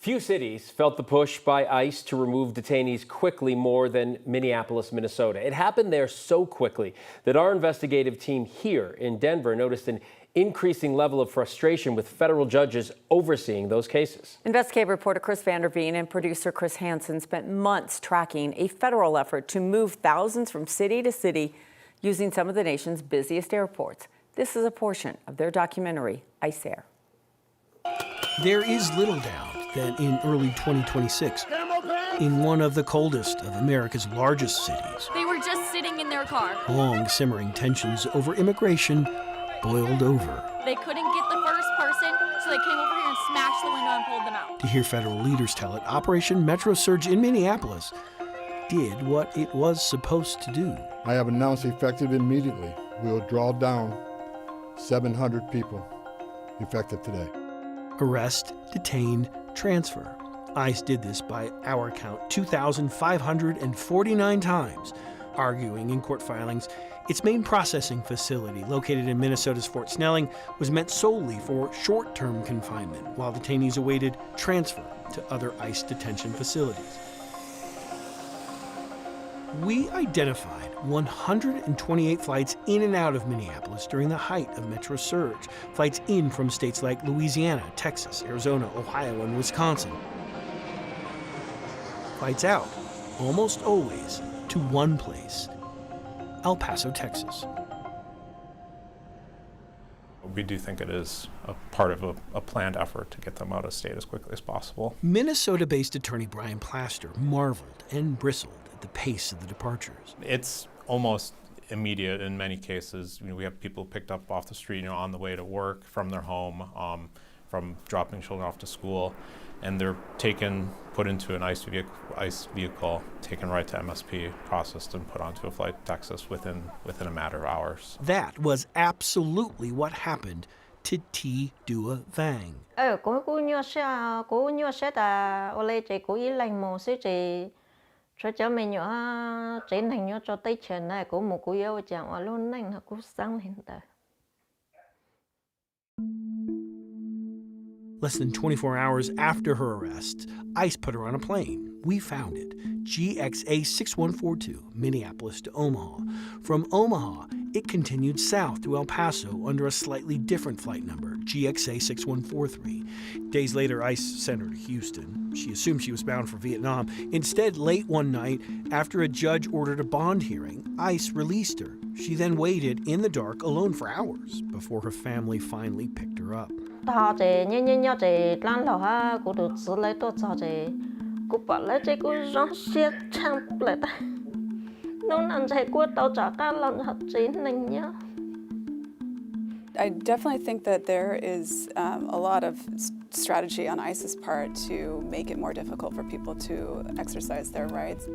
Few cities felt the push by ICE to remove detainees quickly more than Minneapolis, Minnesota. It happened there so quickly that our investigative team here in Denver noticed an increasing level of frustration with federal judges overseeing those cases. Investigative reporter Chris Vanderveen and producer Chris Hansen spent months tracking a federal effort to move thousands from city to city using some of the nation's busiest airports. This is a portion of their documentary, ICE Air. There is little doubt that in early 2026, in one of the coldest of America's largest cities, they were just sitting in their car. Long simmering tensions over immigration boiled over. They couldn't get the first person, so they came over here and smashed the window and pulled them out. To hear federal leaders tell it, Operation Metro Surge in Minneapolis did what it was supposed to do. I have announced effective immediately. We will draw down 700 people effective today. Arrest, detain, transfer. ICE did this by our count 2,549 times, arguing in court filings its main processing facility, located in Minnesota's Fort Snelling, was meant solely for short-term confinement, while detainees awaited transfer to other ICE detention facilities. We identified 128 flights in and out of Minneapolis during the height of Metro Surge, flights in from states like Louisiana, Texas, Arizona, Ohio, and Wisconsin. Flights out, almost always, to one place, El Paso, Texas. We do think it is a part of a planned effort to get them out of state as quickly as possible. Minnesota-based attorney Brian Plaster marveled and bristled at the pace of the departures. It's almost immediate in many cases. We have people picked up off the street, on the way to work, from their home, from dropping children off to school, and they're taken, put into an ICE vehicle, taken right to MSP, processed, and put onto a flight to Texas within a matter of hours. That was absolutely what happened to T. Dua Vang. Cho cháu mình nhỏ trên thành nhỏ cho tay chân này của một cô yêu chẳng ở luôn này nó cũng sang lên tới. Less than 24 hours after her arrest, ICE put her on a plane. We found it, GXA 6142, Minneapolis to Omaha. From Omaha, it continued south to El Paso under a slightly different flight number, GXA 6143. Days later, ICE sent her to Houston. She assumed she was bound for Vietnam. Instead, late one night, after a judge ordered a bond hearing, ICE released her. She then waited in the dark alone for hours before her family finally picked her up. I definitely think that there is a lot of strategy on ICE's part to make it more difficult for people to exercise their rights.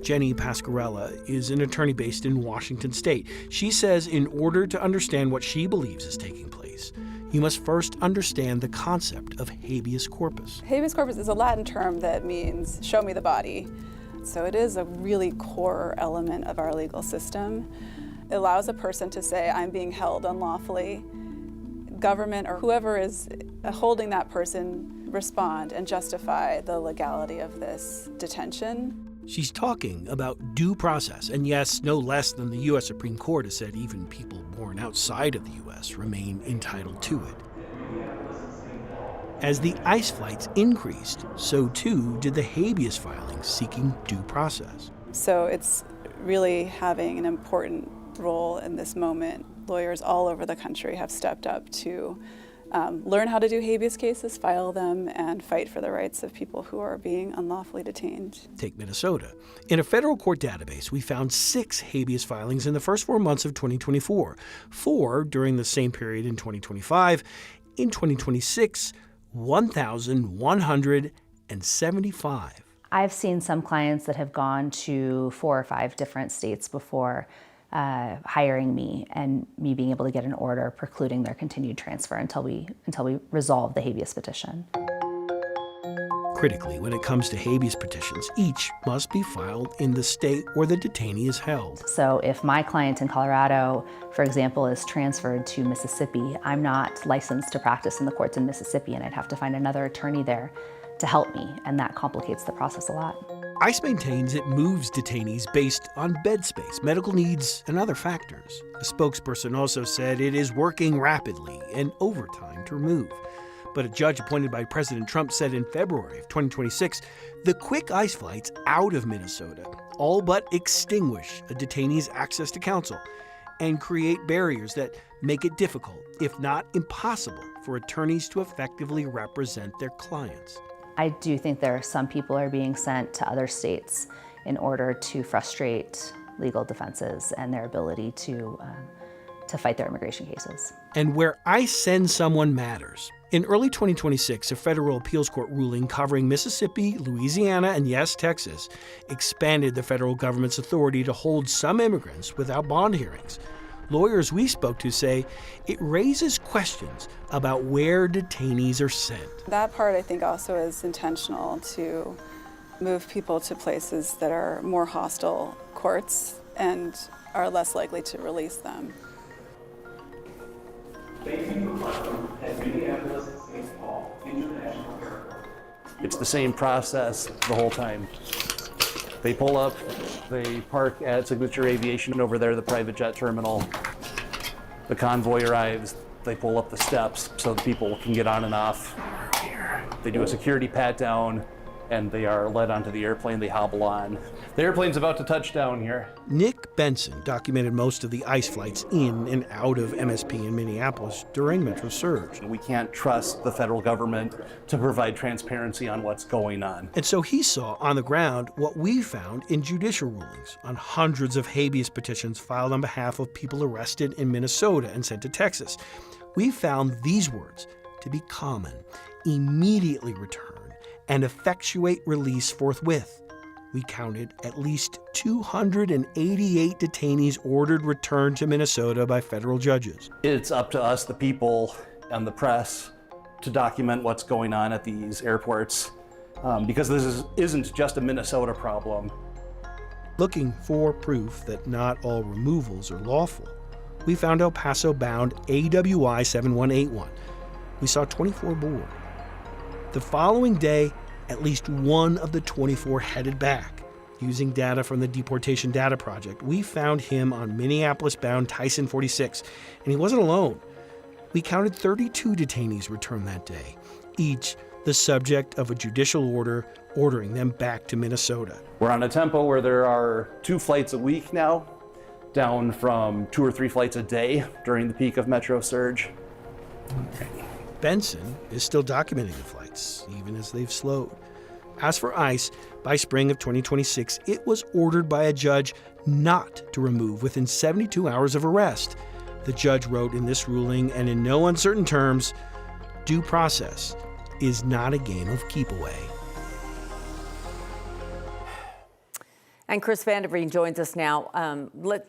Jenny Pasquarella is an attorney based in Washington State. She says in order to understand what she believes is taking place, you must first understand the concept of habeas corpus. Habeas corpus is a Latin term that means show me the body. So it is a really core element of our legal system. It allows a person to say, I'm being held unlawfully. Government or whoever is holding that person respond and justify the legality of this detention. She's talking about due process, and yes, no less than the U.S. Supreme Court has said even people born outside of the U.S. remain entitled to it. As the ICE flights increased, so too did the habeas filings seeking due process. So it's really having an important role in this moment. Lawyers all over the country have stepped up to learn how to do habeas cases, file them, and fight for the rights of people who are being unlawfully detained. Take Minnesota. In a federal court database, we found 6 habeas filings in the first 4 months of 2024, 4 during the same period in 2025. In 2026, 1,175. I've seen some clients that have gone to 4 or 5 different states before hiring me and me being able to get an order precluding their continued transfer until we resolve the habeas petition. Critically, when it comes to habeas petitions, each must be filed in the state where the detainee is held. So if my client in Colorado, for example, is transferred to Mississippi, I'm not licensed to practice in the courts in Mississippi, and I'd have to find another attorney there help me, and that complicates the process a lot. ICE maintains it moves detainees based on bed space, medical needs, and other factors. A spokesperson also said it is working rapidly and overtime to remove. But a judge appointed by President Trump said in February of 2026, the quick ICE flights out of Minnesota all but extinguish a detainee's access to counsel and create barriers that make it difficult, if not impossible, for attorneys to effectively represent their clients. I do think there are some people are being sent to other states in order to frustrate legal defenses and their ability to fight their immigration cases. And where ICE sends someone matters. In early 2026, a federal appeals court ruling covering Mississippi, Louisiana, and yes, Texas, expanded the federal government's authority to hold some immigrants without bond hearings. Lawyers we spoke to say it raises questions about where detainees are sent. That part, I think, also is intentional to move people to places that are more hostile courts and are less likely to release them. It's the same process the whole time. They pull up, they park at Signature Aviation over there, the private jet terminal. The convoy arrives, they pull up the steps so the people can get on and off. They do a security pat down and they are led onto the airplane, they hobble on. The airplane's about to touch down here. Nick Benson documented most of the ICE flights in and out of MSP in Minneapolis during Metro Surge. We can't trust the federal government to provide transparency on what's going on. And so he saw on the ground what we found in judicial rulings on hundreds of habeas petitions filed on behalf of people arrested in Minnesota and sent to Texas. We found these words to be common: immediately return and effectuate release forthwith. We counted at least 288 detainees ordered returned to Minnesota by federal judges. It's up to us, the people and the press, to document what's going on at these airports, because this isn't just a Minnesota problem. Looking for proof that not all removals are lawful, we found El Paso-bound AWI 7181. We saw 24 board. The following day, at least one of the 24 headed back. Using data from the Deportation Data Project, we found him on Minneapolis-bound Tyson 46, and he wasn't alone. We counted 32 detainees returned that day, each the subject of a judicial order ordering them back to Minnesota. We're on a tempo where there are 2 flights a week now, down from 2 or 3 flights a day during the peak of Metro Surge. Benson is still documenting the flights, even as they've slowed. As for ICE, by spring of 2026, it was ordered by a judge not to remove within 72 hours of arrest. The judge wrote in this ruling, and in no uncertain terms, due process is not a game of keep away. And Chris Vanderveen joins us now.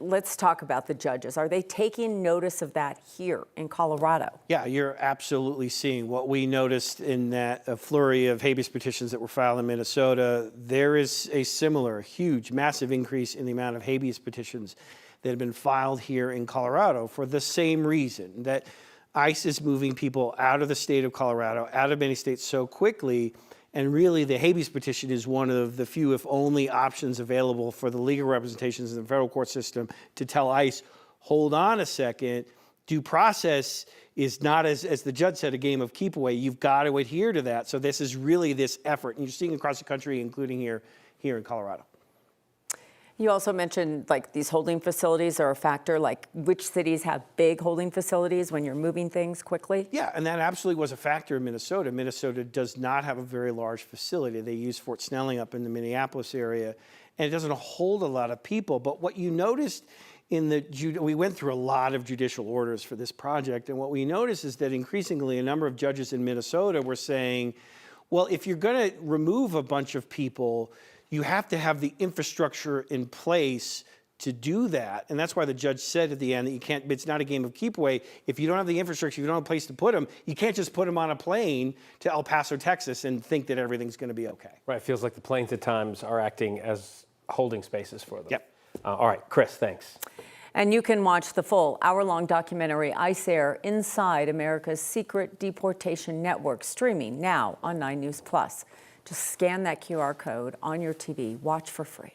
Let's talk about the judges. Are they taking notice of that here in Colorado? Yeah, you're absolutely seeing what we noticed in that flurry of habeas petitions that were filed in Minnesota. There is a similar huge, massive increase in the amount of habeas petitions that have been filed here in Colorado for the same reason, that ICE is moving people out of the state of Colorado, out of many states so quickly. And really, the habeas petition is one of the few, if only, options available for the legal representations in the federal court system to tell ICE, hold on a second, due process is not, as the judge said, a game of keep away. You've got to adhere to that. So this is really this effort. And you're seeing across the country, including here in Colorado. You also mentioned like these holding facilities are a factor, like which cities have big holding facilities when you're moving things quickly? Yeah, and that absolutely was a factor in Minnesota. Minnesota does not have a very large facility. They use Fort Snelling up in the Minneapolis area, and it doesn't hold a lot of people. But what you noticed we went through a lot of judicial orders for this project, and what we noticed is that increasingly a number of judges in Minnesota were saying, well, if you're going to remove a bunch of people, you have to have the infrastructure in place to do that. And that's why the judge said at the end that you can't, it's not a game of keep away. If you don't have the infrastructure, if you don't have a place to put them, you can't just put them on a plane to El Paso, Texas and think that everything's going to be okay. Right, it feels like the planes at times are acting as holding spaces for them. Yep. All right, Chris, thanks. And you can watch the full hour-long documentary ICE Air Inside America's Secret Deportation Network, streaming now on 9 News Plus. Just scan that QR code on your TV. Watch for free.